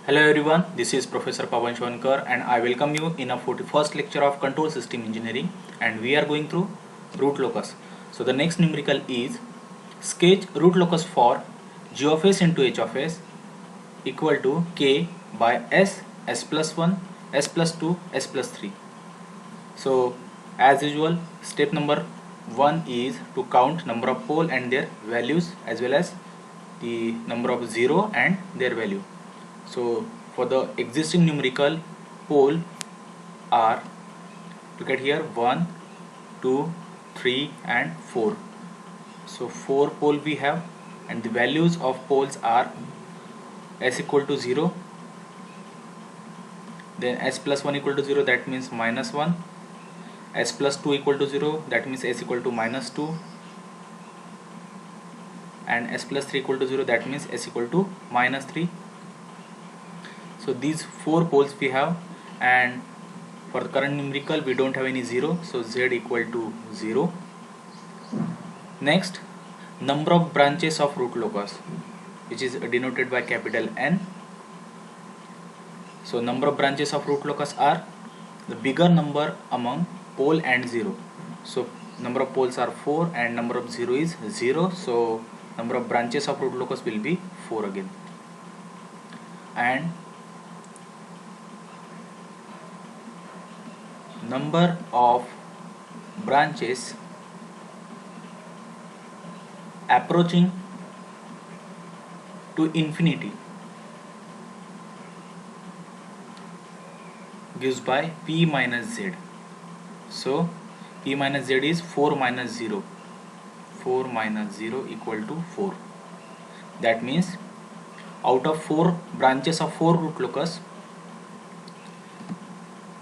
Hello everyone, this is Professor Pawan Shankar and I welcome you in a 41st lecture of Control System Engineering, and we are going through root locus. So the next numerical is sketch root locus for g of s into h of s equal to k by s, s plus 1, s plus 2, s plus 3. So as usual, step number 1 is to count number of pole and their values as well as the number of 0 and their value. So for the existing numerical pole are, look at here, 1, 2, 3 and 4. So 4 pole we have, and the values of poles are s equal to 0, then s plus 1 equal to 0, that means minus 1, s plus 2 equal to 0, that means s equal to minus 2, and s plus 3 equal to 0, that means s equal to minus 3. So these 4 poles we have, and for the current numerical we don't have any 0, so z equal to 0. Next, number of branches of root locus, which is denoted by capital N. So number of branches of root locus are the bigger number among pole and 0. So number of poles are 4 and number of 0 is 0, so number of branches of root locus will be 4 again. And number of branches approaching to infinity gives by p minus z. So p minus z is 4 minus 0. 4 minus 0 equal to 4. That means out of 4 branches of 4 root locus,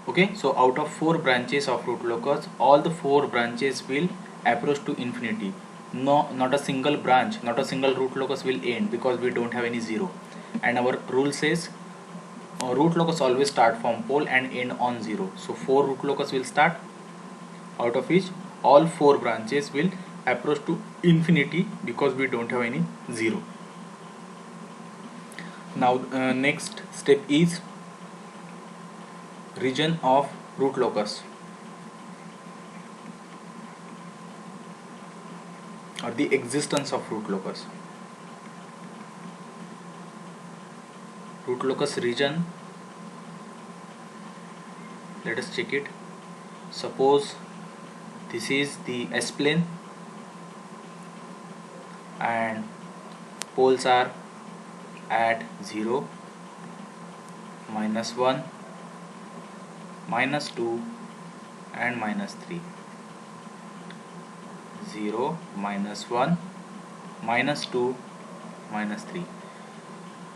okay, so out of 4 branches of root locus, all the 4 branches will approach to infinity. No, not a single branch, not a single root locus will end, because we don't have any 0. And our rule says root locus always start from pole and end on 0. So 4 root locus will start, out of which all 4 branches will approach to infinity because we don't have any 0. Now next step is region of root locus, or the existence of root locus. Root locus region, let us check it. Suppose this is the S plane and poles are at 0, minus 1, minus 2 and minus 3. 0, minus 1, minus 2, minus 3.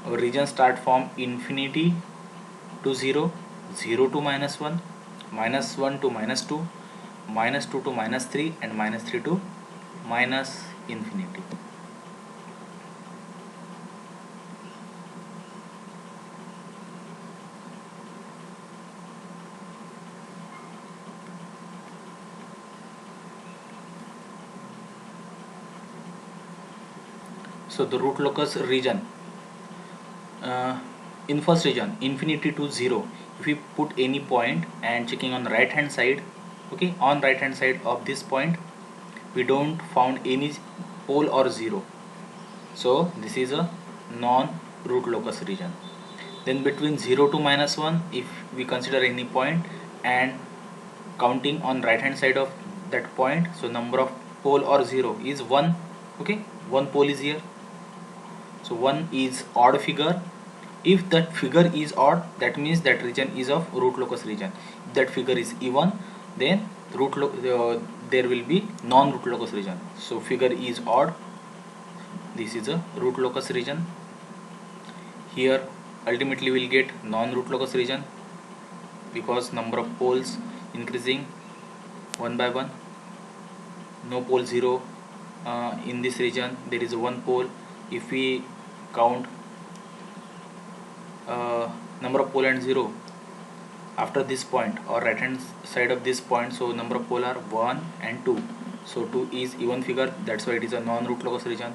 Our region start from infinity to 0, 0 to minus 1, minus 1 to minus 2, minus 2 to minus 3 and minus 3 to minus infinity. So the root locus region, in first region infinity to 0, if we put any point and checking on the right hand side, okay, on right hand side of this point we don't found any pole or 0, so this is a non root locus region. Then between 0 to minus 1, if we consider any point and counting on right hand side of that point, so number of pole or 0 is 1, okay, 1 pole is here, so 1 is odd figure. If that figure is odd, that means that region is of root locus region. If that figure is even, then there will be non root locus region. So figure is odd, this is a root locus region. Here ultimately we'll get non root locus region because number of poles increasing 1 by 1. No pole 0 in this region, there is 1 pole. If we count number of pole and 0 after this point or right hand side of this point, so number of pole are 1 and 2, so 2 is even figure, that's why it is a non root locus region.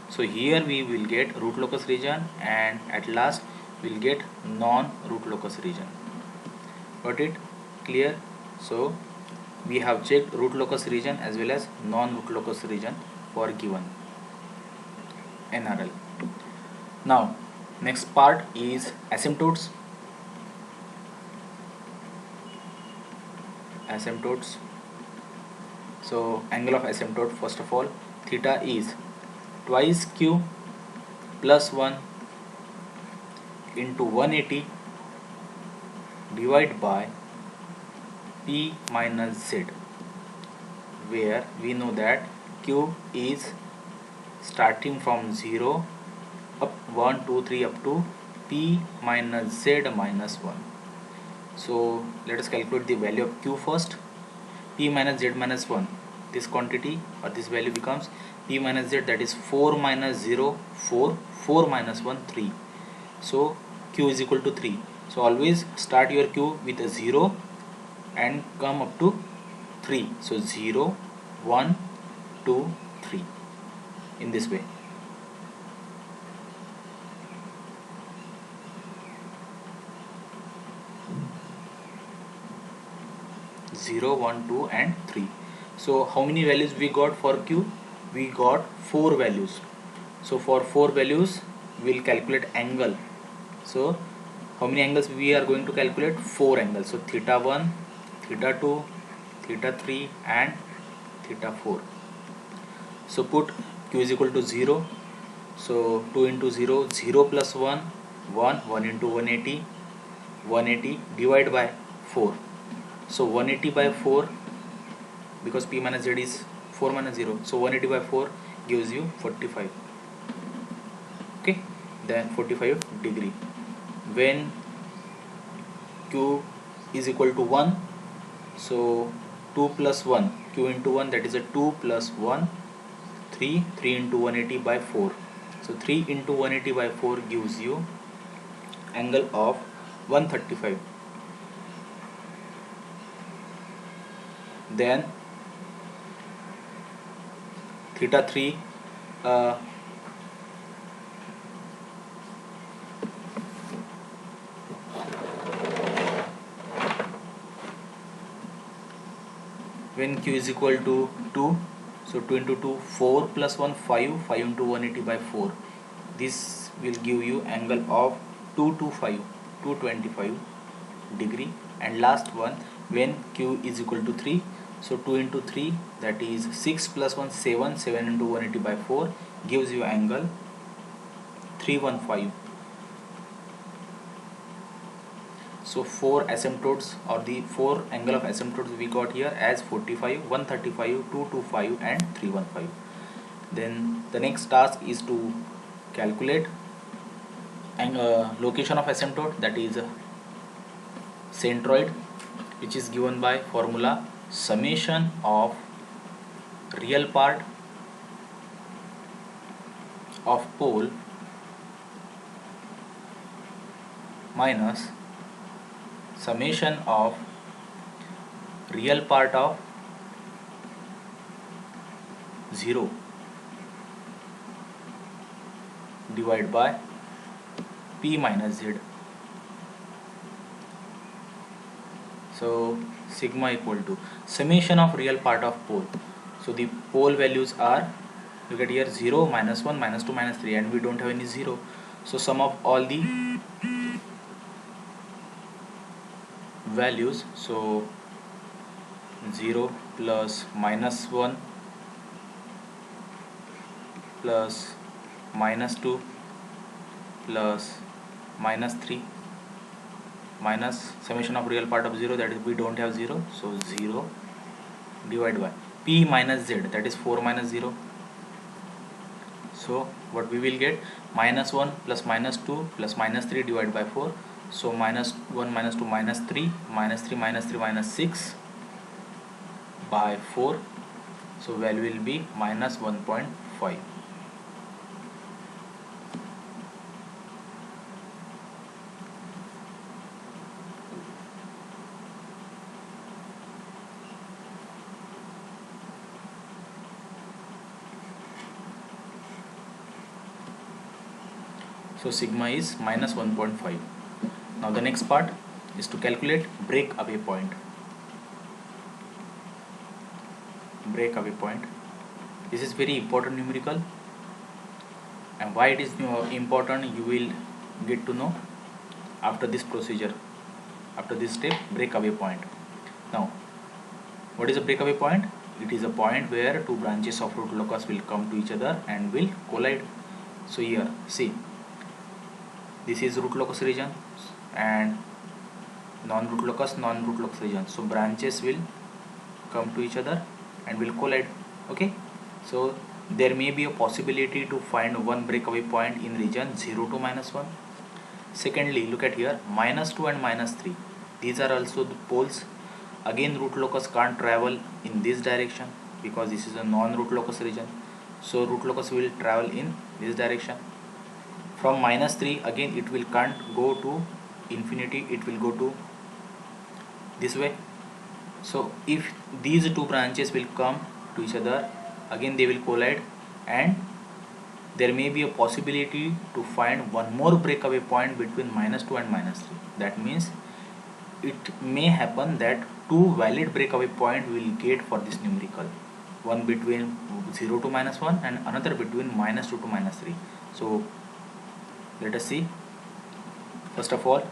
So here we will get root locus region, and at last we'll get non-root locus region. Got it? Clear? So we have checked root locus region as well as non-root locus region for given NRL. Now next part is asymptotes. So angle of asymptote, first of all, theta is twice q plus 1 into 180 divided by p minus z, where we know that q is starting from 0 up 1 2 3 up to p minus z minus 1. So let us calculate the value of q first. P minus z minus 1, this quantity or this value becomes p minus z, that is 4 minus 0 4, 4 minus 1 3. So q is equal to 3. So always start your q with a 0 and come up to 3. So 0 1 2 3 in this way. 0 1 2 and 3. So how many values we got for q? We got 4 values. So for 4 values we'll calculate angle. So how many angles we are going to calculate? 4 angles. So theta 1, theta 2, theta 3 and theta 4. So put q is equal to 0. So 2 into 0, 0 plus 1, 1, 1 into 180, 180 divided by 4. So 180 by 4, because p minus z is 4 minus 0, so 180 by 4 gives you 45. Okay, then 45 degree. When q is equal to 1, so 2 plus 1, q into 1, that is a 2 plus 1, 3, 3 into 180 by 4. So 3 into 180 by 4 gives you angle of 135. Then theta 3, when q is equal to 2, so 2 into 2, 4 plus 1, 5, 5 into 180 by 4. This will give you angle of 225, 225 degree. And last one, when q is equal to 3, so 2 into 3, that is 6 plus 1, 7, 7 into 180 by 4 gives you angle 315. So 4 asymptotes, or the 4 angle of asymptotes we got here as 45, 135, 225 and 315. Then the next task is to calculate location of asymptote, that is centroid, which is given by formula summation of real part of pole minus summation of real part of 0 divided by p minus z. So sigma equal to summation of real part of pole. So the pole values are, look at here, 0, minus 1, minus 2, minus 3, and we don't have any 0. So sum of all the values, so 0 plus minus 1 plus minus 2 plus minus 3 minus summation of real part of 0, that is we don't have 0, so 0 divided by p minus z, that is 4 minus 0. So what we will get, minus 1 plus minus 2 plus minus 3 divided by 4. So minus 1 minus 2 minus 3 minus 3 minus 3 minus 6 by 4. So value will be minus 1.5. So sigma is minus 1.5. Now the next part is to calculate breakaway point. Breakaway point. This is very important numerical, and why it is important you will get to know after this procedure, after this step, breakaway point. Now what is a breakaway point? It is a point where two branches of root locus will come to each other and will collide. So here see, this is root locus region and non-root locus region. So branches will come to each other and will collide. Okay, so there may be a possibility to find one breakaway point in region 0 to -1. Secondly, look at here, -2 and -3. These are also the poles. Again, root locus can't travel in this direction because this is a non-root locus region. So root locus will travel in this direction. From -3, again it will can't go to infinity, it will go to this way. So if these two branches will come to each other, again they will collide, and there may be a possibility to find one more breakaway point between -2 and -3. That means it may happen that two valid breakaway point will get for this numerical, one between 0 to -1 and another between -2 to -3. So let us see. First of all,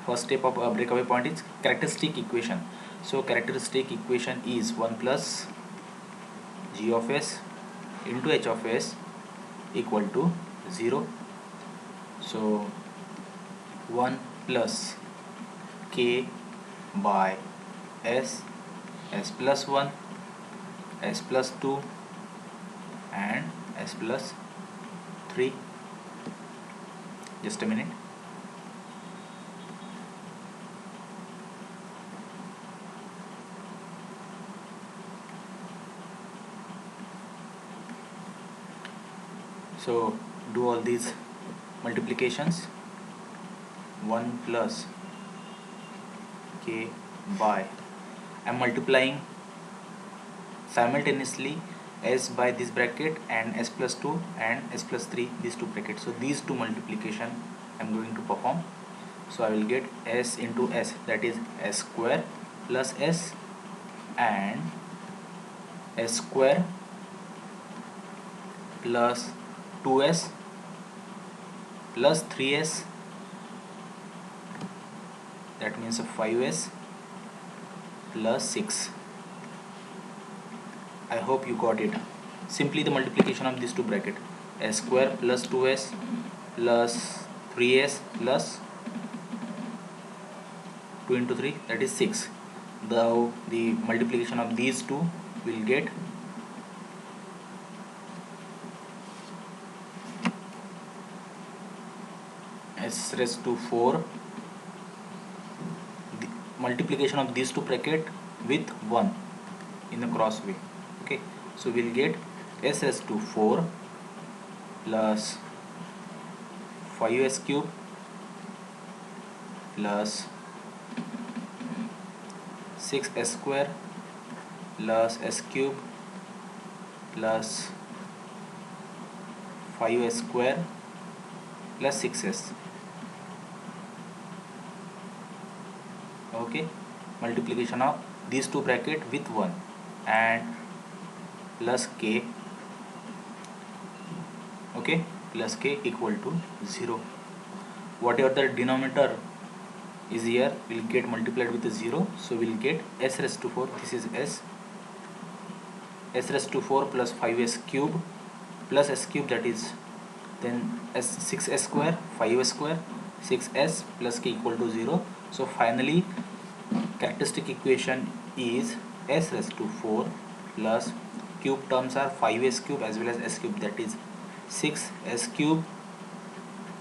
first step of a breakaway point is characteristic equation. So characteristic equation is 1 plus g of s into h of s equal to 0. So 1 plus k by s, s plus 1, s plus 2 and s plus 3. Just a minute. So do all these multiplications. 1 plus k by, I am multiplying simultaneously s by this bracket and s plus 2 and s plus 3, these two brackets. So these two multiplication I am going to perform. So I will get s into s, that is s square plus s, and s square plus 2s plus 3s, that means 5s plus 6. I hope you got it. Simply the multiplication of these two bracket, s square plus 2s plus 3s plus 2 into 3, that is 6. The multiplication of these two will get s raised to 4. The multiplication of these two bracket with 1 in the cross way. Okay, so we'll get s raised to 4 plus 5s cube plus 6s square plus s cube plus 5s square plus 6s. Okay, multiplication of these two bracket with 1 and plus k. Okay, plus k equal to 0. Whatever the denominator is here will get multiplied with a 0. So we'll get s raised to 4, this is s raised to 4 plus 5s cube plus s cube, that is then s 6s square 5s square 6s plus k equal to 0. So finally characteristic equation is s raised to 4 plus cube terms are 5s cube as well as s cube, that is 6s cube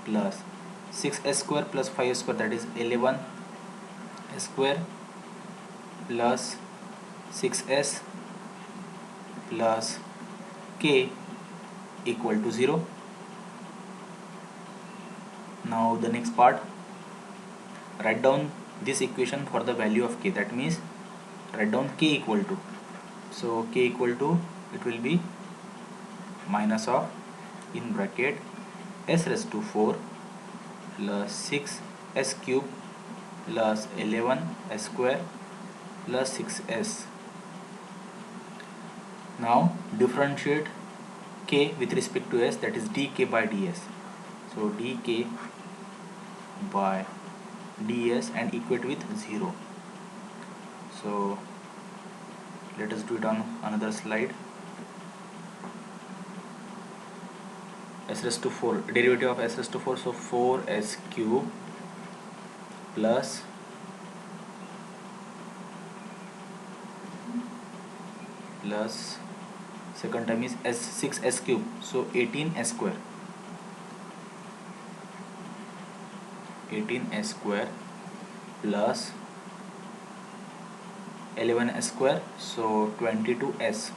plus 6s square plus 5s square, that is 11s square plus 6s plus k equal to 0. Now the next part, write down this equation for the value of k. That means write down k equal to, so k equal to, it will be minus of in bracket s raised to 4 plus 6s cube plus 11s square plus 6s. Now differentiate k with respect to s, that is dk by ds. So dk by ds and equate with 0. So let us do it on another slide. S raised to 4, derivative of s raised to 4, so 4s cube plus second time is 6s cube, so 18s square, 18s square plus 11s square, so 22s,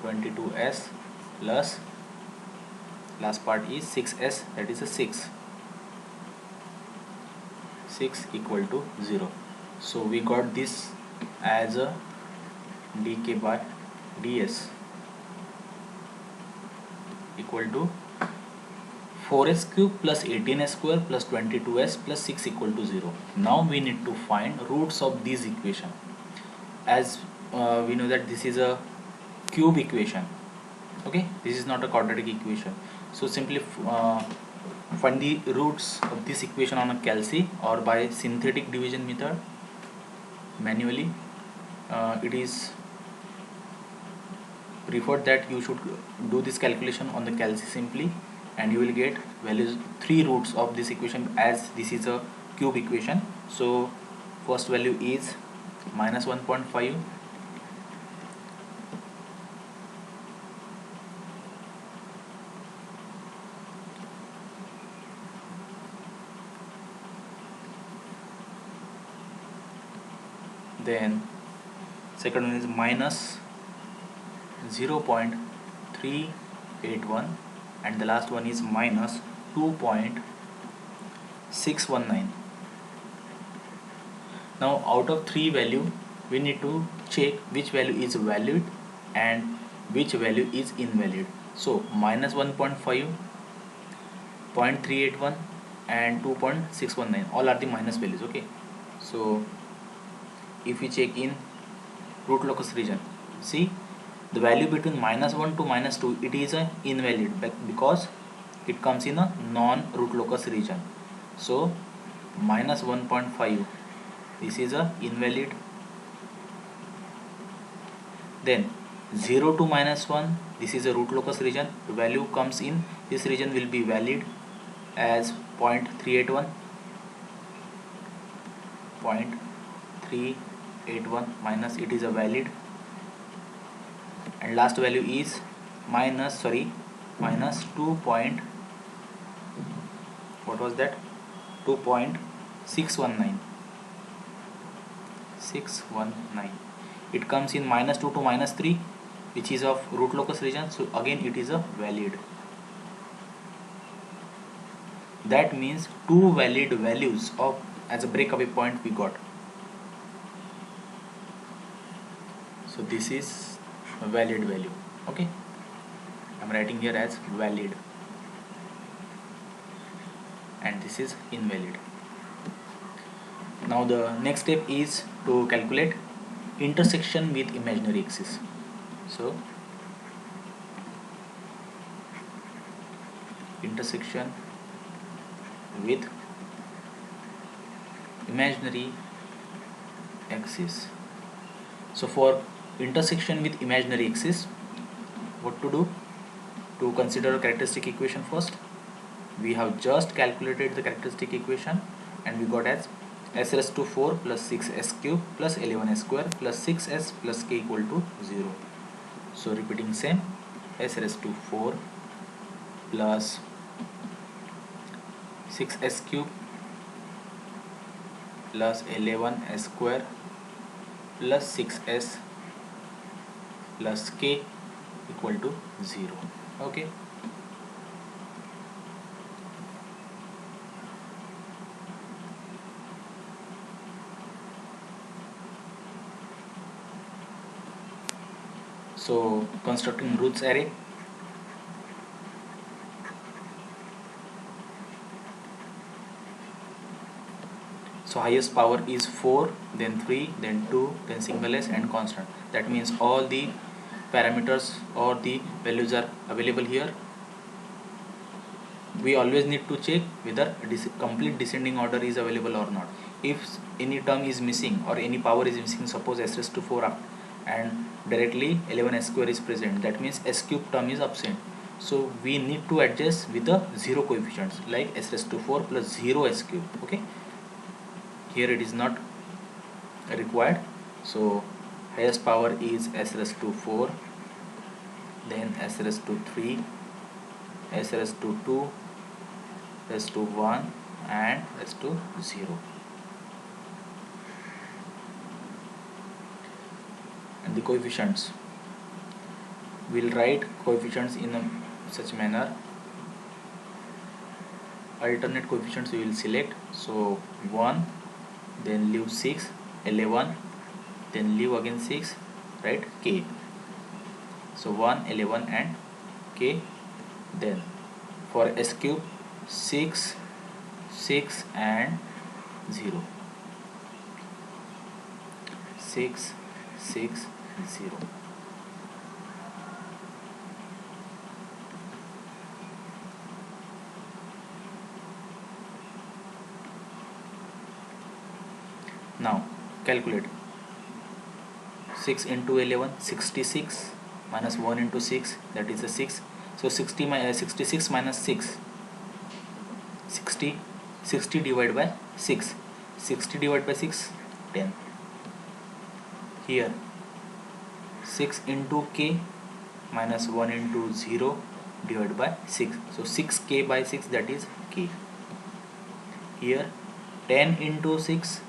22s plus last part is 6s, that is a 6 equal to 0. So we got this as a dk by ds equal to 4s cube plus 18s square plus 22s plus 6 equal to 0. Now we need to find roots of this equation. As we know that this is a cube equation, okay, this is not a quadratic equation. So simply find the roots of this equation on a calci or by synthetic division method manually. It is preferred that you should do this calculation on the calci simply, and you will get values 3 roots of this equation, as this is a cube equation. So first value is minus 1.5, then second one is minus 0.381, and the last one is minus 2.619. Now out of 3 value we need to check which value is valid and which value is invalid. So minus 1.5, 0.381 and 2.619 all are the minus values, okay. So if we check in root locus region, see the value between minus 1 to minus 2, it is a invalid because it comes in a non root locus region. So minus 1.5, this is a invalid. Then 0 to minus 1, this is a root locus region, the value comes in this region will be valid as 0.381, 0.381 minus, it is a valid, and last value is minus 2 point, what was that, 2.619, it comes in minus 2 to minus 3, which is of root locus region, so again it is a valid. That means 2 valid values of as a breakaway point we got. So this is a valid value, okay, I'm writing here as valid, and this is invalid. Now the next step is to calculate intersection with imaginary axis. So intersection with imaginary axis. So for intersection with imaginary axis, what to do? To consider a characteristic equation first. We have just calculated the characteristic equation and we got as s raised to 4 plus 6s cube plus 11s square plus 6s plus k equal to 0. So repeating same, s raised to 4 plus 6s cube plus 11s square plus 6s plus k equal to 0, okay. So constructing roots array, So highest power is 4, then 3, then 2, then single s and constant. That means all the parameters or the values are available here. We always need to check whether complete descending order is available or not. If any term is missing or any power is missing, suppose s raised to 4 and directly 11s square is present, that means s cube term is absent. So we need to adjust with the zero coefficients, like s raised to 4 plus 0 s cube. Okay, here it is not required. So highest power is s raised to 4, then s raised to 3, s raised to 2, s to 1 and s to 0. And the coefficients, we'll write coefficients in such manner. Alternate coefficients we will select. So 1, then leave 6, 11, then leave again 6, right, k. So 1, 11 and k. Then for s cube, 6, 6 and 0, 6, 6, 0. Now calculate 6 into 11, 66, minus 1 into 6, that is a 6. So 66 minus 6, 60, 60 divided by 6, 60 divided by 6, 10. Here 6 into k minus 1 into 0 divided by 6, so 6k by 6, that is k. Here 10 into 6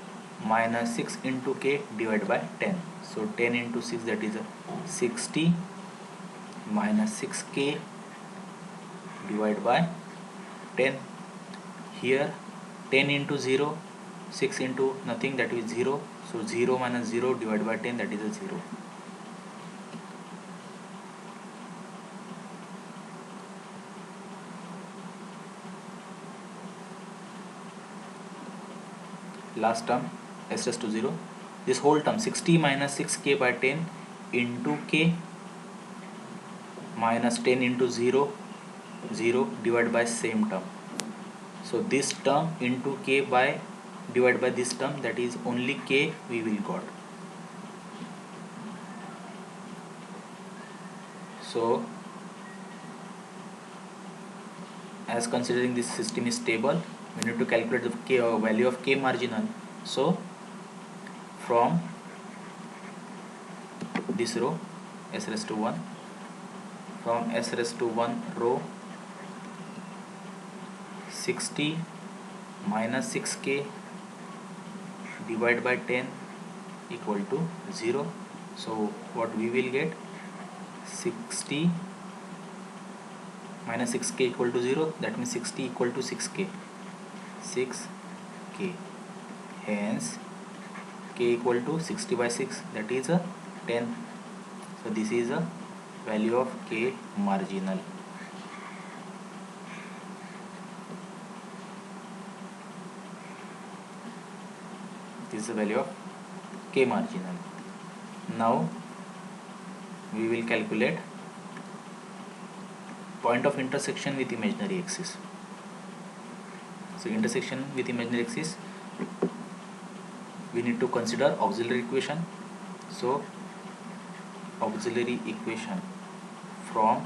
minus 6 into k divided by 10, so 10 into 6, that is 60 minus 6k divided by 10. Here 10 into 0, 6 into nothing, that is 0, so 0 minus 0 divided by 10, that is a 0. Last term s raised to 0, this whole term 60 minus 6k by 10 into k minus 10 into 0, 0 divided by same term. So this term into k by divided by this term, that is only k we will got. So as considering this system is stable, we need to calculate the k value of k marginal. So from this row s raised to 1, from s raised to 1 row, 60 minus 6k divided by 10 equal to 0. So what we will get, 60 minus 6k equal to 0, that means 60 equal to 6k, 6k. Hence k equal to 60 by 6, that is a 10. So this is a value of k marginal. This is the value of k marginal. Now we will calculate point of intersection with imaginary axis. So intersection with imaginary axis, we need to consider auxiliary equation. So auxiliary equation from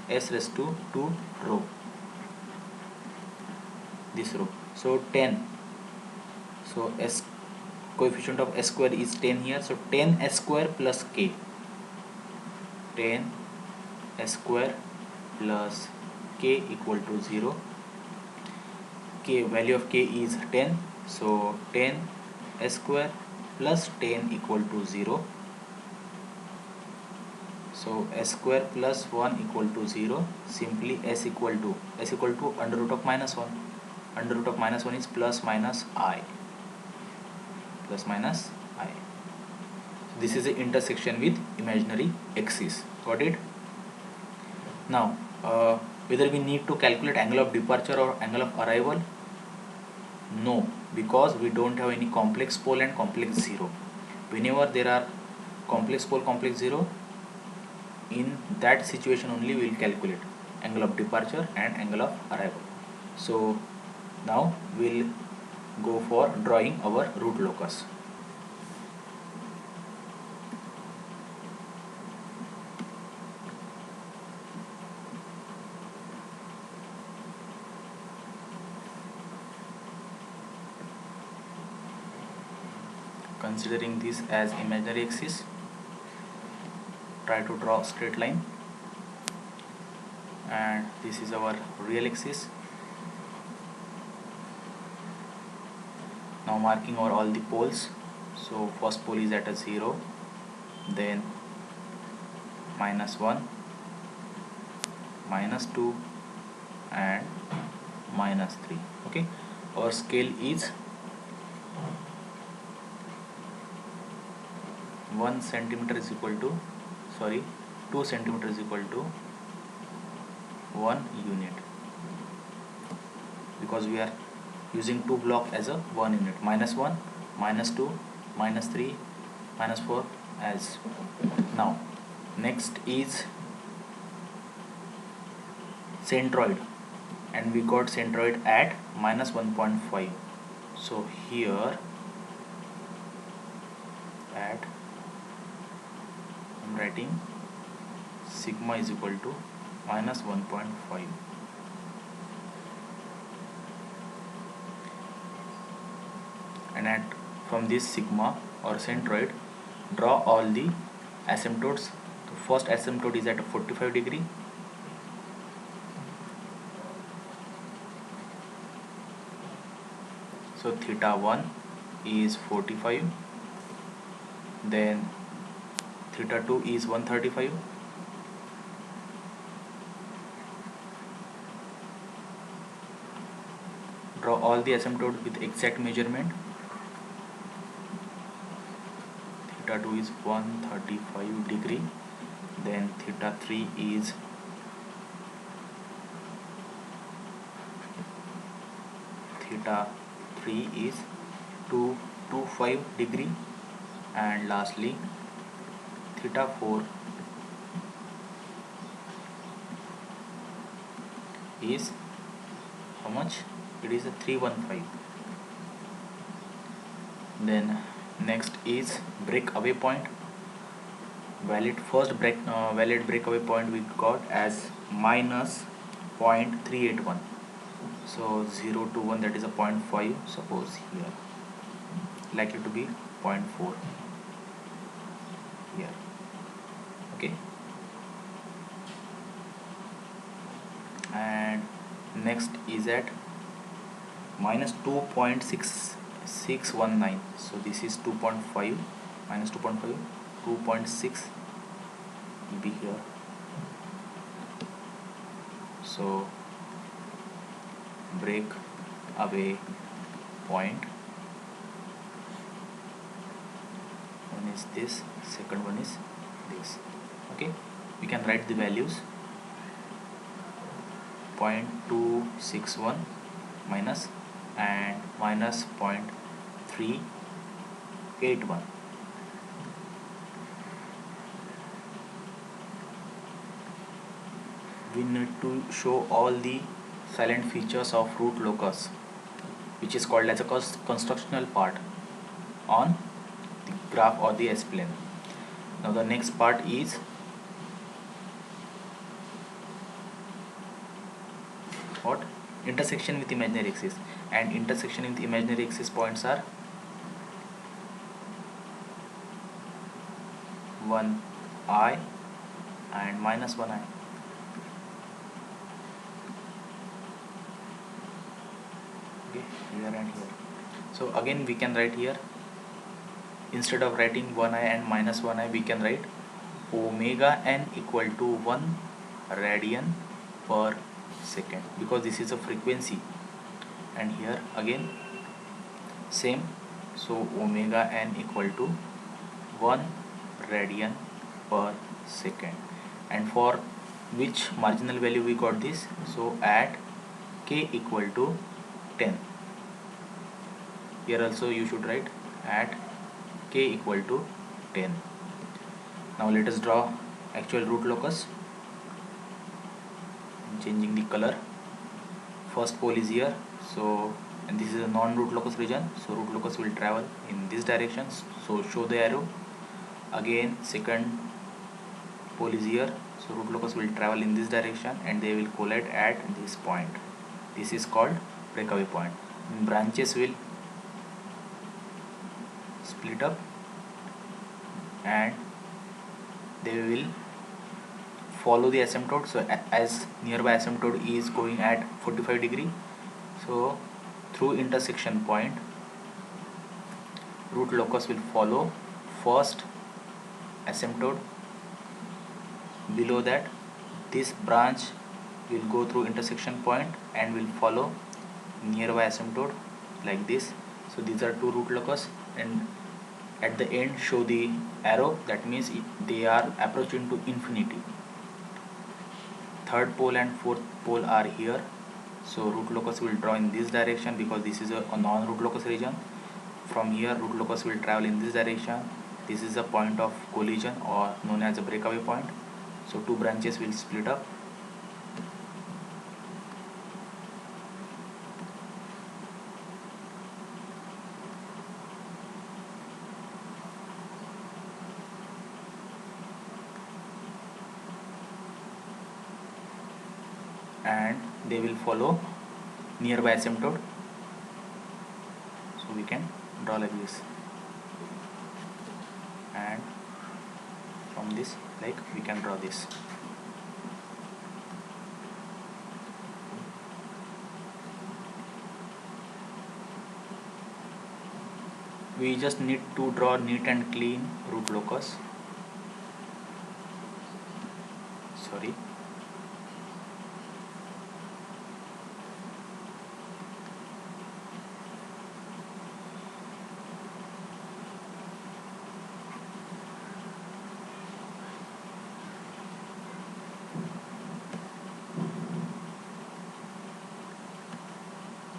s raised to 2 row, this row, so 10. So s coefficient of s square is 10 here, so 10 s square plus k, 10 s square plus k equal to 0. K value of k is 10, so 10 s square plus 10 equal to 0. So s square plus 1 equal to 0. Simply s equal to under root of minus 1. Under root of minus 1 is plus minus I. Plus minus I. This is the intersection with imaginary axis. Got it? Now whether we need to calculate angle of departure or angle of arrival? No, because we don't have any complex pole and complex zero. Whenever there are complex pole, complex zero, in that situation only we will calculate angle of departure and angle of arrival. So now we'll go for drawing our root locus. Considering this as imaginary axis, try to draw a straight line, and this is our real axis. Now marking over all the poles. So first pole is at a 0, then -1, -2 and -3. Okay, our scale is 1 centimeter is equal to 2 centimeter is equal to 1 unit, because we are using two block as a 1 unit. -1, -2, -3, -4 as. Now next is centroid, and we got centroid at -1.5. so here at I'm writing sigma is equal to -1.5. and from this sigma or centroid, draw all the asymptotes. The first asymptote is at 45 degree, so theta 1 is 45, then theta 2 is 135, draw all the asymptote with exact measurement. Theta 2 is 135 degree, then theta 3 is 225 degree, and lastly theta 4 is how much? It is a 315. Then next is breakaway point. Valid breakaway point we got as -0.381. so 0 to 1, that is a 0.5. suppose here likely to be 0.4 here. Okay, and next is at -2.6619. so this is 2.5 minus 2.5, 2.6 will be here. So break away point, one is this, second one is this. Okay, we can write the values. 0.261 minus and -0.381. We need to show all the silent features of root locus, which is called as a constructional part, on the graph or the S-plane. Now the next part is what? Intersection with imaginary axis, and intersection with imaginary axis points are 1i and -1i. Okay, here and here. So again we can write here, instead of writing 1i and -1i, we can write omega n equal to 1 radian per second, because this is a frequency. And here again same, so omega n equal to 1 radian per second. And for which marginal value we got this? So at k equal to 10. Here also you should write at k equal to 10. Now let us draw actual root locus. Changing the color. First pole is here, so and this is a non-root locus region, so root locus will travel in this direction, so show the arrow. Again second pole is here, so root locus will travel in this direction and they will collide at this point. This is called breakaway point. Branches will split up and they will follow the asymptote. So as nearby asymptote is going at 45 degree, so through intersection point root locus will follow first asymptote. Below that this branch will go through intersection point and will follow nearby asymptote like this. So these are two root locus, and at the end show the arrow, that means they are approaching to infinity. Third pole and fourth pole are here, so root locus will draw in this direction because this is a non-root locus region. From here root locus will travel in this direction. This is a point of collision or known as a breakaway point, so two branches will split up. And they will follow nearby asymptote, so we can draw like this, and from this like we can draw this. We just need to draw neat and clean root locus. Sorry.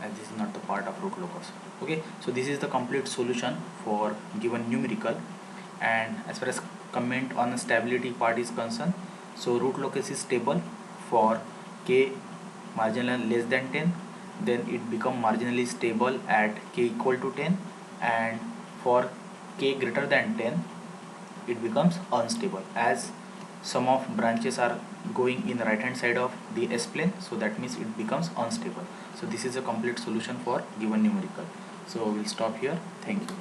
As this is not the part of root locus. Okay, so this is the complete solution for given numerical. And as far as comment on the stability part is concerned, so root locus is stable for k marginal less than 10, then it become marginally stable at k equal to 10, and for k greater than 10 it becomes unstable as some of branches are going in the right hand side of the S plane, so that means it becomes unstable. So this is a complete solution for given numerical. So we'll stop here. Thank you.